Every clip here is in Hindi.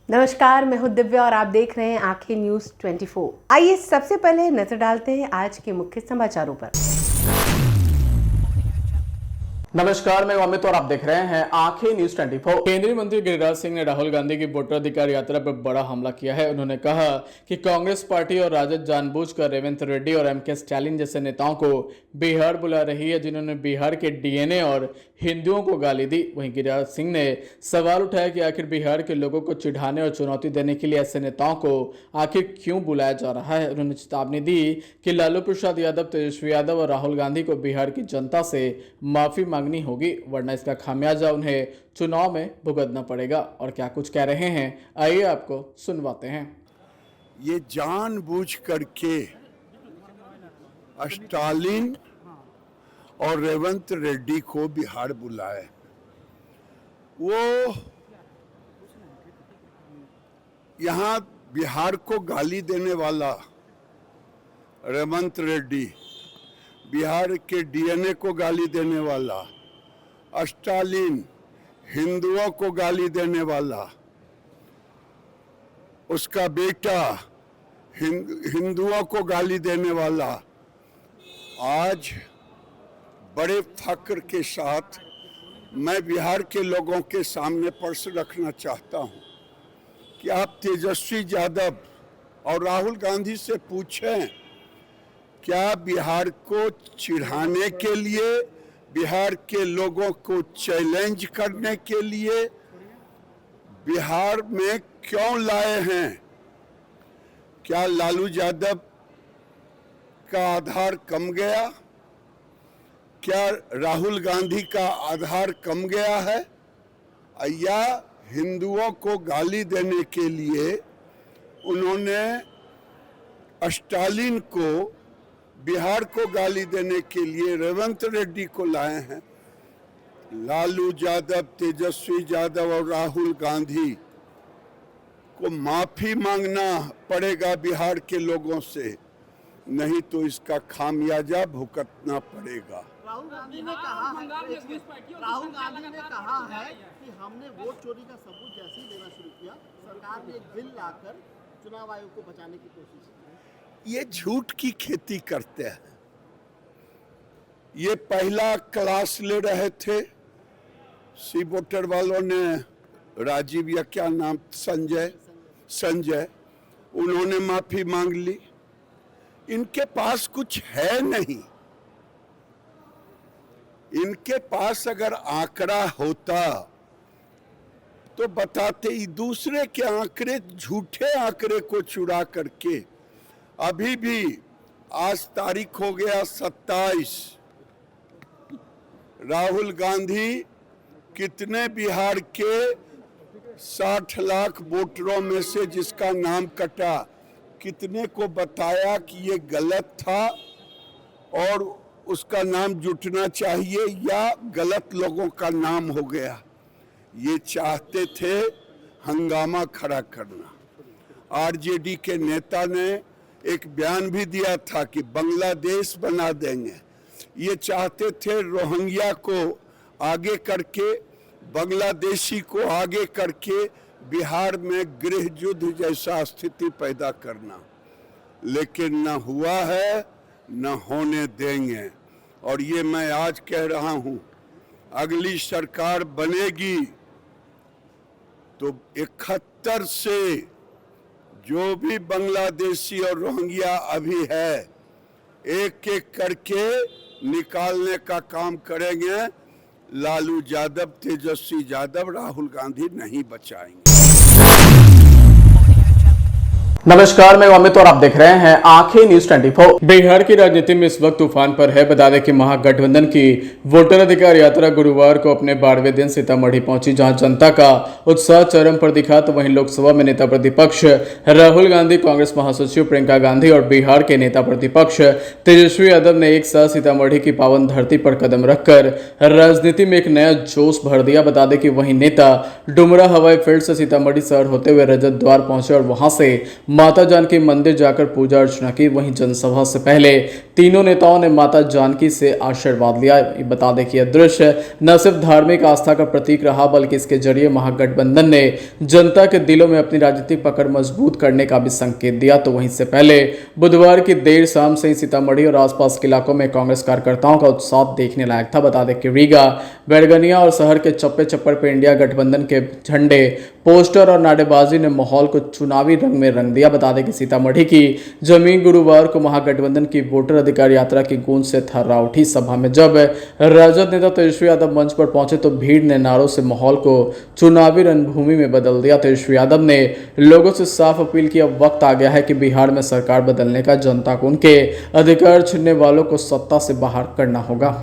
नमस्कार, मैं हूं दिव्या और आप देख रहे हैं आंखें न्यूज 24। आइए सबसे पहले नजर डालते हैं आज के मुख्य समाचारों पर। नमस्कार, मैं अमित और आप देख रहे हैं आंखें न्यूज 24। केंद्रीय मंत्री गिरिराज सिंह ने राहुल गांधी की वोटर अधिकार यात्रा पर बड़ा हमला किया है। उन्होंने कहा कि कांग्रेस पार्टी और राजद जानबूझकर रेवंत रेड्डी और एम के स्टालिन जैसे नेताओं को बिहार बुला रही है, जिन्होंने बिहार के डीएनए और हिंदुओं को गाली दी। वहीं गिरिराज सिंह ने सवाल उठाया कि आखिर बिहार के लोगों को चिढ़ाने और चुनौती देने के लिए ऐसे नेताओं को आखिर क्यों बुलाया जा रहा है। उन्होंने चेतावनी दी कि लालू प्रसाद यादव, तेजस्वी यादव और राहुल गांधी को बिहार की जनता से माफी मांगनी होगी, वरना इसका खामियाजा उन्हें चुनाव में भुगतना पड़ेगा। और क्या कुछ कह रहे हैं, आइए आपको सुनवाते हैं। ये जानबूझ करके स्टालिन और रेवंत रेड्डी को बिहार बुलाए। वो यहाँ बिहार को गाली देने वाला रेवंत रेड्डी, बिहार के डीएनए को गाली देने वाला स्टालिन, हिंदुओं को गाली देने वाला, उसका बेटा हिंदुओं को गाली देने वाला, आज बड़े फक्र के साथ मैं बिहार के लोगों के सामने प्रश्न रखना चाहता हूं कि आप तेजस्वी यादव और राहुल गांधी से पूछें, क्या बिहार को चिढ़ाने के लिए, बिहार के लोगों को चैलेंज करने के लिए बिहार में क्यों लाए हैं? क्या लालू यादव का आधार कम गया? क्या राहुल गांधी का आधार कम गया है? या हिंदुओं को गाली देने के लिए उन्होंने स्टालिन को, बिहार को गाली देने के लिए रेवंत रेड्डी को लाए हैं? लालू यादव, तेजस्वी यादव और राहुल गांधी को माफी मांगना पड़ेगा बिहार के लोगों से, नहीं तो इसका खामियाजा भुगतना पड़ेगा। राहुल गांधी ने कहा है कि हमने वोट चोरी का सबूत जैसे ही देना शुरू किया, सरकार ने एक बिल लाकर चुनाव आयोग को बचाने की कोशिश की। ये झूठ की खेती करते हैं। ये पहला क्लास ले रहे थे सी वोटर वालों ने, राजीव या क्या नाम, संजय, उन्होंने माफी मांग ली। इनके पास कुछ है नहीं। इनके पास अगर आंकड़ा होता तो बताते। दूसरे के आंकड़े, झूठे आंकड़े को चुरा करके अभी भी, आज तारीख हो गया 27, राहुल गांधी कितने बिहार के 60 लाख वोटरों में से जिसका नाम कटा, कितने को बताया कि ये गलत था और उसका नाम जुटना चाहिए, या गलत लोगों का नाम हो गया। ये चाहते थे हंगामा खड़ा करना। आरजेडी के नेता ने एक बयान भी दिया था कि बांग्लादेश बना देंगे। ये चाहते थे रोहिंग्या को आगे करके, बांग्लादेशी को आगे करके बिहार में गृह युद्ध जैसा स्थिति पैदा करना, लेकिन न हुआ है न होने देंगे। और ये मैं आज कह रहा हूं, अगली सरकार बनेगी तो 71 से जो भी बांग्लादेशी और रोहिंग्या अभी है, एक एक करके निकालने का काम करेंगे। लालू यादव, तेजस्वी यादव, राहुल गांधी नहीं बचाएंगे। नमस्कार, मैं अमित और आप देख रहे हैं आंखें न्यूज 24। बिहार की राजनीति में इस वक्त तूफान पर है। बता दें कि महागठबंधन की वोटर अधिकार यात्रा गुरुवार को अपने 12वें दिन सीतामढ़ी पहुंची, जहां जनता का उत्साह चरम पर दिखा। तो वहीं लोकसभा में नेता प्रतिपक्ष राहुल गांधी, कांग्रेस महासचिव प्रियंका गांधी और बिहार के नेता प्रतिपक्ष तेजस्वी यादव ने एक साथ सीतामढ़ी की पावन धरती पर कदम रखकर राजनीति में एक नया जोश भर दिया। बता दें कि वहीं नेता डुमरा हवाई फील्ड से सीतामढ़ी शहर होते हुए रजत द्वार पहुंचे और वहां से माता जानकी मंदिर जाकर पूजा अर्चना की। वहीं जनसभा से पहले तीनों नेताओं ने माता जानकी से आशीर्वाद लिया। बता दें कि यह दृश्य न सिर्फ धार्मिक आस्था का प्रतीक रहा, बल्कि इसके जरिए महागठबंधन ने जनता के दिलों में अपनी राजनीतिक पकड़ मजबूत करने का भी संकेत दिया। तो वहीं से पहले बुधवार की देर शाम से ही सीतामढ़ी और आसपास के इलाकों में कांग्रेस कार्यकर्ताओं का उत्साह देखने लायक था। बता दें कि रीगा, बैरगनिया और शहर के चप्पे चप्पर पर इंडिया गठबंधन के झंडे, पोस्टर और नारेबाजी ने माहौल को चुनावी रंग में रंग दिया। बता दें कि सीतामढ़ी की जमीन गुरुवार को महागठबंधन की वोटर अधिकार यात्रा की गूंज से थर्रा उठी। सभा में जब राजद नेता तेजस्वी यादव मंच पर पहुंचे तो भीड़ ने नारों से माहौल को चुनावी रणभूमि में बदल दिया। तेजस्वी यादव ने लोगों से साफ अपील की, अब वक्त आ गया है कि बिहार में सरकार बदलने का, जनता को उनके अधिकार छीनने वालों को सत्ता से बाहर करना होगा।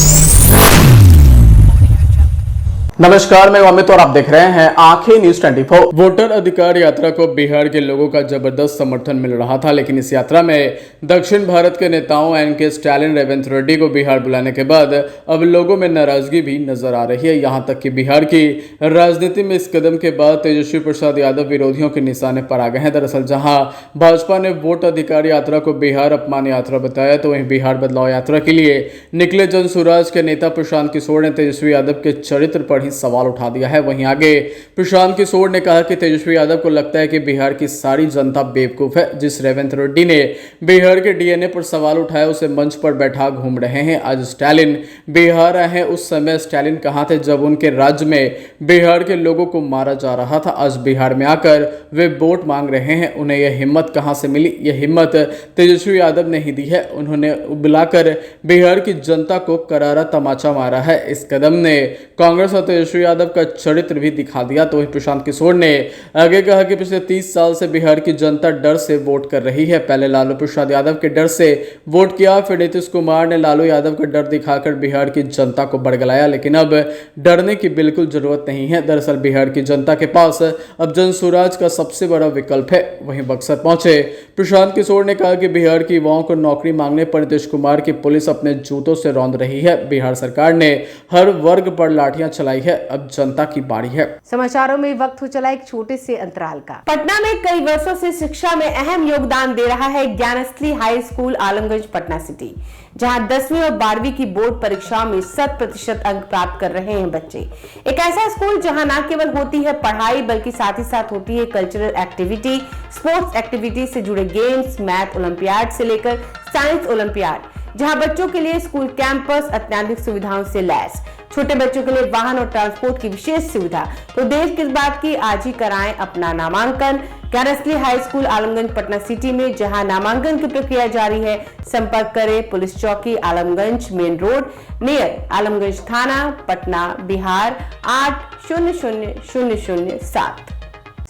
नमस्कार, मैं अमित और आप देख रहे हैं आंखें न्यूज 24। वोटर अधिकार यात्रा को बिहार के लोगों का जबरदस्त समर्थन मिल रहा था, लेकिन इस यात्रा में दक्षिण भारत के नेताओं एनके स्टालिन, रेवंत रेड्डी को बिहार बुलाने के बाद अब लोगों में नाराजगी भी नजर आ रही है। यहां तक कि बिहार की राजनीति में इस कदम के बाद तेजस्वी प्रसाद यादव विरोधियों के निशाने पर आ गए हैं। दरअसल जहां भाजपा ने वोट अधिकार यात्रा को बिहार अपमान यात्रा बताया, तो वहीं बिहार बदलाव यात्रा के लिए निकले जन सुराज के नेता प्रशांत किशोर ने तेजस्वी यादव के चरित्र पर सवाल उठा दिया है। वहीं आगे प्रशांत किशोर ने कहा कि तेजस्वी यादव को लगता है कि बिहार की सारी जनता बेवकूफ है। जिस रेवंत रेड्डी ने बिहार के डीएनए पर सवाल उठाया उसे मंच पर बैठा घूम रहे हैं। आज स्टालिन बिहार आए हैं, उस समय स्टालिन कहां थे जब उनके राज्य में बिहार के लोगों को मारा जा रहा था। आज बिहार में आकर वे वोट मांग रहे हैं, उन्हें यह हिम्मत कहां से मिली? यह हिम्मत तेजस्वी यादव ने ही दी है। उन्होंने बुलाकर बिहार की जनता को करारा तमाचा मारा है। इस कदम ने कांग्रेस और तेजस्वी यादव का चरित्र भी दिखा दिया। तो वहीं प्रशांत किशोर ने आगे कहा कि पिछले 30 साल से बिहार की जनता डर से वोट कर रही है। पहले लालू प्रसाद यादव के डर से वोट किया, फिर नीतीश कुमार ने लालू यादव का डर दिखाकर बिहार की जनता को बरगलाया, लेकिन अब डरने की बिल्कुल जरूरत नहीं है। दरअसल बिहार की जनता के पास अब जन सुराज का सबसे बड़ा विकल्प है। वहीं बक्सर पहुंचे प्रशांत किशोर ने कहा कि बिहार के युवाओं को नौकरी मांगने पर नीतीश कुमार की पुलिस अपने जूतों से रौंद रही है। बिहार सरकार ने हर वर्ग पर लाठियां चलाई है, अब जनता की बारी है। समाचारों में वक्त हो चला एक छोटे से अंतराल का। पटना में कई वर्षों से शिक्षा में अहम योगदान दे रहा है Gyansthali high school Alamganj Patna city, जहां 10वीं और 12वीं की बोर्ड परीक्षाओं में 100% अंक प्राप्त कर रहे हैं बच्चे। एक ऐसा स्कूल जहां न केवल होती है पढ़ाई, बल्कि साथ ही साथ होती है कल्चरल एक्टिविटी, स्पोर्ट्स एक्टिविटी से जुड़े गेम्स, मैथ ओलंपियाड से लेकर साइंस ओलंपियाड, जहां बच्चों के लिए स्कूल कैंपस अत्याधुनिक सुविधाओं से लैस, छोटे बच्चों के लिए वाहन और ट्रांसपोर्ट की विशेष सुविधा। तो देर किस बात की, आज ही कराएं अपना नामांकन Gyansthali high school Alamganj Patna city में, जहां नामांकन की प्रक्रिया जारी है। संपर्क करें पुलिस चौकी Alamganj main road near Alamganj थाना पटना बिहार 800007।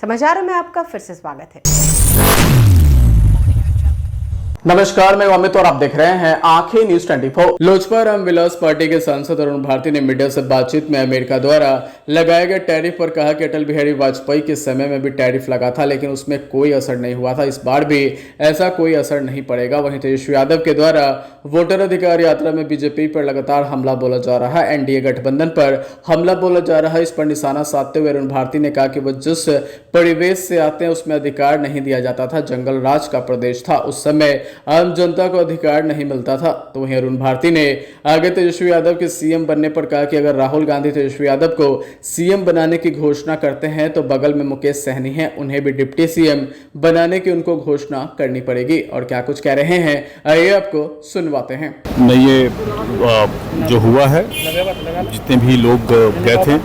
समाचारों में आपका फिर से स्वागत है। नमस्कार, मैं अमित और आप देख रहे हैं आंखें न्यूज 24। लोजपा रामविलास पार्टी के सांसद अरुण भारती ने मीडिया से बातचीत में अमेरिका द्वारा लगाए गए टैरिफ पर कहा कि अटल बिहारी वाजपेयी के समय में भी टैरिफ लगा था, लेकिन उसमें कोई असर नहीं हुआ था। इस बार भी ऐसा कोई असर नहीं पड़ेगा। वहीं तेजस्वी यादव के द्वारा वोटर अधिकार यात्रा में बीजेपी पर लगातार हमला बोला जा रहा है, एनडीए गठबंधन पर हमला बोला जा रहा है। इस पर निशाना साधते हुए अरुण भारती ने कहा कि वो जिस परिवेश से आते हैं उसमें अधिकार नहीं दिया जाता था, जंगल राज का प्रदेश था, उस समय आम जनता को अधिकार नहीं मिलता था। तो वहीं अरुण भारती ने आगे तेजस्वी यादव के सीएम बनने पर कहा कि अगर राहुल गांधी तेजस्वी यादव को सीएम बनाने की घोषणा करते हैं तो बगल में मुकेश सहनी हैं, उन्हें भी डिप्टी सीएम बनाने की उनको घोषणा करनी पड़ेगी। और क्या कुछ कह रहे हैं आइए आपको सुनवाते हैं। नहीं, ये जो हुआ है, जितने भी लोग गए थे,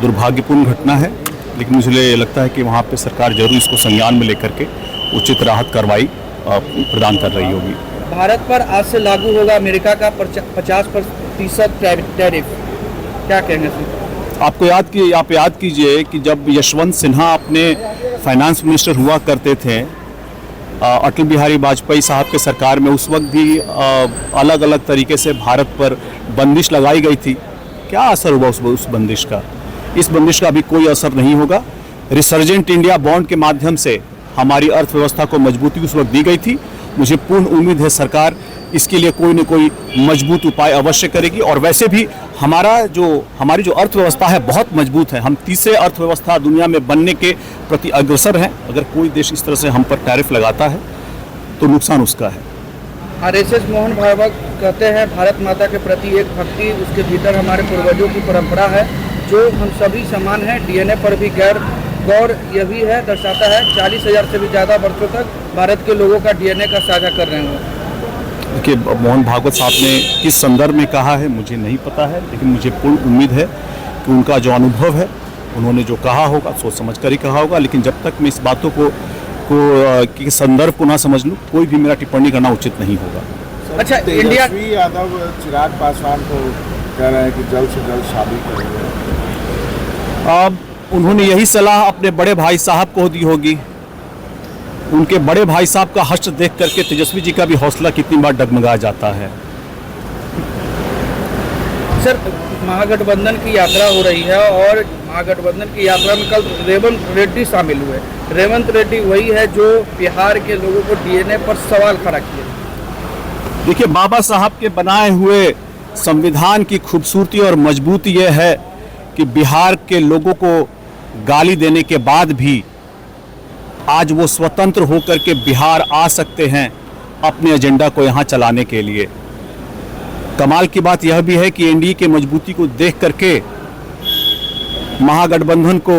दुर्भाग्यपूर्ण घटना है, लेकिन मुझे लगता है कि वहाँ पे सरकार जरूर इसको संज्ञान में लेकर के उचित राहत कार्रवाई प्रदान कर रही होगी। भारत पर आज से लागू होगा अमेरिका का 50% टैरिफ, क्या कहेंगे सर? आप याद कीजिए कि जब यशवंत सिन्हा अपने फाइनेंस मिनिस्टर हुआ करते थे अटल बिहारी वाजपेयी साहब के सरकार में, उस वक्त भी अलग अलग तरीके से भारत पर बंदिश लगाई गई थी। क्या असर हुआ उस बंदिश का? इस बंदिश का अभी कोई असर नहीं होगा। रिसर्जेंट इंडिया बॉन्ड के माध्यम से हमारी अर्थव्यवस्था को मजबूती उस वक्त दी गई थी मुझे पूर्ण उम्मीद है सरकार इसके लिए कोई न कोई मजबूत उपाय अवश्य करेगी। और वैसे भी हमारी जो अर्थव्यवस्था है बहुत मजबूत है। हम तीसरे अर्थव्यवस्था दुनिया में बनने के प्रति अग्रसर हैं। अगर कोई देश इस तरह से हम पर टैरिफ लगाता है तो नुकसान उसका है। आरएसएस मोहन भागवत कहते हैं भारत माता के प्रति एक भक्ति, उसके भीतर हमारे पूर्वजों की परंपरा है, जो हम सभी समान हैं। डीएनए पर भी गौर यह भी है, दर्शाता है 40,000 से भी ज़्यादा वर्षों तक भारत के लोगों का डीएनए का साझा कर रहे हैं। देखिए, मोहन भागवत साहब ने किस संदर्भ में कहा है मुझे नहीं पता है, लेकिन मुझे पूर्ण उम्मीद है कि उनका जो अनुभव है, उन्होंने जो कहा होगा सोच समझ कर ही कहा होगा। लेकिन जब तक मैं इस बातों को संदर्भ को ना समझ लूँ, कोई भी मेरा टिप्पणी करना उचित नहीं होगा। अच्छा, इंडिया यादव चिराग पासवान को कह रहे हैं कि जल्द से जल्द शादी करेंगे। अब उन्होंने यही सलाह अपने बड़े भाई साहब को दी होगी। उनके बड़े भाई साहब का हश्र देख करके तेजस्वी जी का भी हौसला कितनी बार डगमगा जाता है। सर, महागठबंधन की यात्रा हो रही है और महागठबंधन की यात्रा में कल रेवंत रेड्डी शामिल हुए। रेवंत रेड्डी वही है जो बिहार के लोगों को डीएनए पर सवाल खड़ा किए। देखिए, बाबा साहब के बनाए हुए संविधान की खूबसूरती और मजबूती यह है कि बिहार के लोगों को गाली देने के बाद भी आज वो स्वतंत्र होकर के बिहार आ सकते हैं अपने एजेंडा को यहाँ चलाने के लिए। कमाल की बात यह भी है कि एनडीए की मजबूती को देख करके महागठबंधन को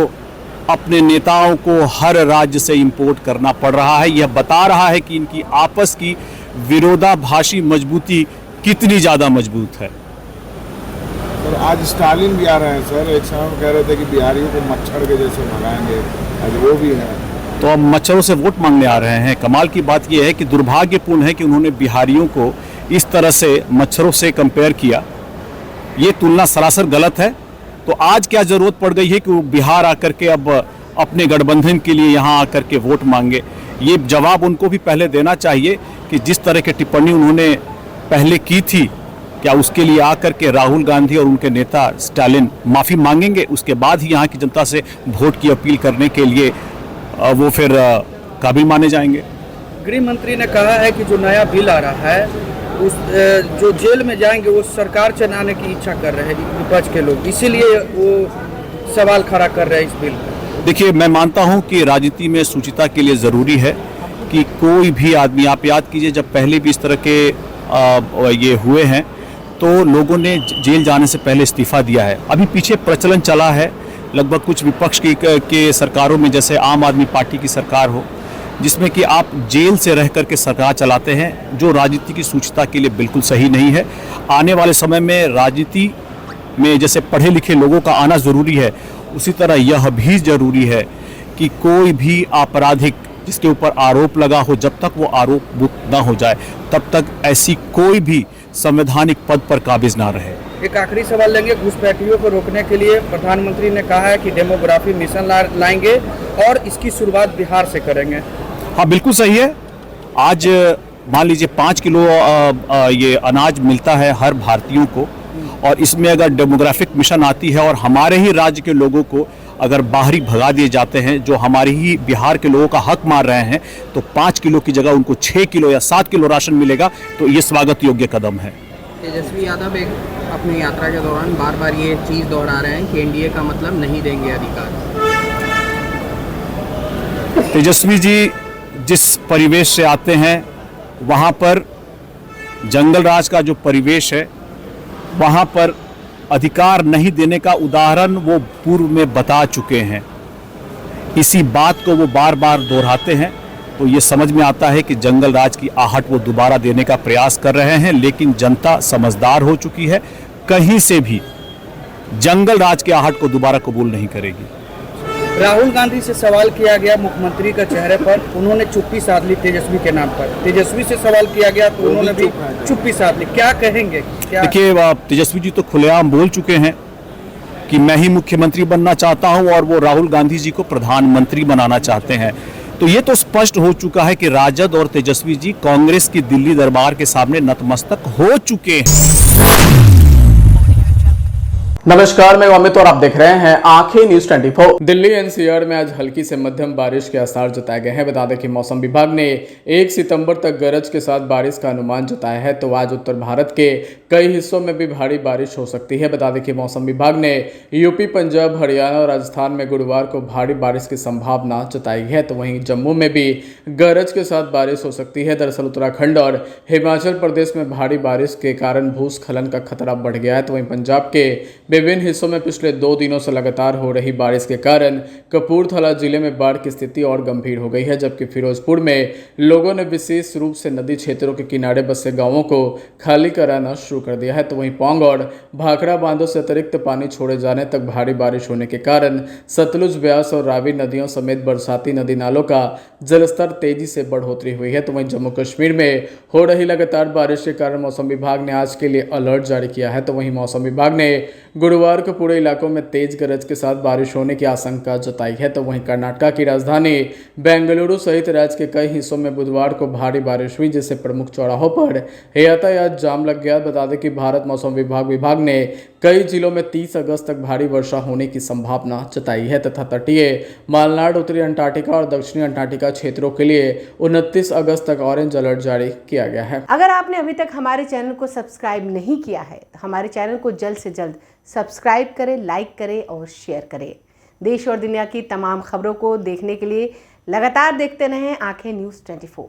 अपने नेताओं को हर राज्य से इंपोर्ट करना पड़ रहा है। यह बता रहा है कि इनकी आपस की विरोधाभासी मजबूती कितनी ज़्यादा मजबूत है। सर, आज स्टालिन भी आ रहे हैं सर। एक समय कह रहे थे कि बिहारियों को मच्छर के जैसे भगाएंगे, आज वो भी है। तो अब मच्छरों से वोट मांगने आ रहे हैं। कमाल की बात यह है कि दुर्भाग्यपूर्ण है कि उन्होंने बिहारियों को इस तरह से मच्छरों से कंपेयर किया। ये तुलना सरासर गलत है। तो आज क्या ज़रूरत पड़ गई है कि वो बिहार आकर के अब अपने गठबंधन के लिए यहाँ आकर के वोट मांगे। ये जवाब उनको भी पहले देना चाहिए कि जिस तरह की टिप्पणी उन्होंने पहले की थी, क्या उसके लिए आकर के राहुल गांधी और उनके नेता स्टालिन माफ़ी मांगेंगे? उसके बाद ही यहाँ की जनता से वोट की अपील करने के लिए वो फिर काबिल माने जाएंगे। गृह मंत्री ने कहा है कि जो नया बिल आ रहा है, उस जो जेल में जाएंगे वो सरकार चलाने की इच्छा कर रहे हैं विपक्ष के लोग, इसीलिए वो सवाल खड़ा कर रहे हैं इस बिल पर। देखिए, मैं मानता हूं कि राजनीति में शुचिता के लिए ज़रूरी है कि कोई भी आदमी, आप याद कीजिए जब पहले भी इस तरह के ये हुए हैं तो लोगों ने जेल जाने से पहले इस्तीफा दिया है। अभी पीछे प्रचलन चला है लगभग कुछ विपक्ष के सरकारों में, जैसे आम आदमी पार्टी की सरकार हो, जिसमें कि आप जेल से रह करके सरकार चलाते हैं, जो राजनीति की शुचिता के लिए बिल्कुल सही नहीं है। आने वाले समय में राजनीति में जैसे पढ़े लिखे लोगों का आना ज़रूरी है, उसी तरह यह भी ज़रूरी है कि कोई भी आपराधिक जिसके ऊपर आरोप लगा हो, जब तक वो आरोप मुक्त न हो जाए तब तक ऐसी कोई भी संवैधानिक पद पर काबिज ना रहे। एक आखिरी सवाल लेंगे। घुसपैठियों को रोकने के लिए प्रधानमंत्री ने कहा है कि डेमोग्राफी मिशन लाएंगे और इसकी शुरुआत बिहार से करेंगे। हाँ, बिल्कुल सही है। आज मान लीजिए 5 किलो ये अनाज मिलता है हर भारतीयों को, और इसमें अगर डेमोग्राफिक मिशन आती है और हमारे ही राज्य के लोगों को अगर बाहरी भगा दिए जाते हैं, जो हमारे ही बिहार के लोगों का हक मार रहे हैं, तो 5 किलो की जगह उनको 6 किलो या 7 किलो राशन मिलेगा, तो ये स्वागत योग्य कदम है। तेजस्वी यादव अपनी यात्रा के दौरान बार बार ये चीज़ दोहरा रहे हैं कि एनडीए का मतलब नहीं देंगे अधिकार। तेजस्वी जी जिस परिवेश से आते हैं, वहाँ पर जंगल राज का जो परिवेश है, वहाँ पर अधिकार नहीं देने का उदाहरण वो पूर्व में बता चुके हैं। इसी बात को वो बार बार दोहराते हैं, तो ये समझ में आता है कि जंगल राज की आहट वो दोबारा देने का प्रयास कर रहे हैं। लेकिन जनता समझदार हो चुकी है, कहीं से भी जंगल राज की आहट को दोबारा कबूल नहीं करेगी। राहुल गांधी से सवाल किया गया मुख्यमंत्री का चेहरे पर, उन्होंने चुप्पी साध ली तेजस्वी के नाम पर। तेजस्वी से सवाल किया गया तो उन्होंने भी चुप्पी साध ली। क्या कहेंगे? देखिए, तेजस्वी जी तो खुलेआम बोल चुके हैं कि मैं ही मुख्यमंत्री बनना चाहता हूं और वो राहुल गांधी जी को प्रधानमंत्री बनाना चाहते हैं। तो ये तो स्पष्ट हो चुका है कि राजद और तेजस्वी जी कांग्रेस की दिल्ली दरबार के सामने नतमस्तक हो चुके हैं। नमस्कार, मैं अमित और आप देख रहे हैं आंखें न्यूज 24। दिल्ली एनसीआर में आज हल्की से मध्यम बारिश के आसार जताए गए हैं। बता दें कि मौसम विभाग ने 1 सितंबर तक गरज के साथ बारिश का अनुमान जताया है, तो आज उत्तर भारत के कई हिस्सों में भी भारी बारिश हो सकती है। बता दें कि मौसम विभाग ने यूपी, पंजाब, हरियाणा और राजस्थान में गुरुवार को भारी बारिश की संभावना जताई है, तो वहीं जम्मू में भी गरज के साथ बारिश हो सकती है। दरअसल उत्तराखंड और हिमाचल प्रदेश में भारी बारिश के कारण भूस्खलन का खतरा बढ़ गया है, तो वहीं पंजाब के विभिन्न हिस्सों में पिछले 2 दिनों से लगातार हो रही बारिश के कारण कपूरथला जिले में बाढ़ की स्थिति और गंभीर हो गई है, जबकि फिरोजपुर में लोगों ने विशेष रूप से नदी क्षेत्रों के किनारे बसे गांवों को खाली कराना शुरू कर दिया है। तो वहीं पौंग और भाखड़ा बांधों से अतिरिक्त पानी छोड़े जाने तक भारी बारिश होने के कारण सतलुज, ब्यास और रावी नदियों समेत बरसाती नदी नालों का जलस्तर तेजी से बढ़ोतरी हुई है। तो वहीं जम्मू कश्मीर में हो रही लगातार बारिश के कारण मौसम विभाग ने आज के लिए अलर्ट जारी किया है। तो वहीं मौसम विभाग ने गुरुवार को पूरे इलाकों में तेज गरज के साथ बारिश होने की आशंका जताई है। तो वहीं कर्नाटक की राजधानी बेंगलुरु सहित राज्य के कई हिस्सों में बुधवार को भारी बारिश हुई, जिससे प्रमुख चौराहों पर यातायात जाम लग गया। बता दें कि भारत मौसम विभाग ने कई जिलों में 30 अगस्त तक भारी वर्षा होने की संभावना जताई है तथा तटीय मालनाड, उत्तरी अंटार्कटिका और दक्षिणी अंटार्कटिका क्षेत्रों के लिए 29 अगस्त तक ऑरेंज अलर्ट जारी किया गया है। अगर आपने अभी तक हमारे चैनल को सब्सक्राइब नहीं किया है तो हमारे चैनल को जल्द से जल्द सब्सक्राइब करें, लाइक करें और शेयर करें। देश और दुनिया की तमाम खबरों को देखने के लिए लगातार देखते रहें आंखें न्यूज़ 24।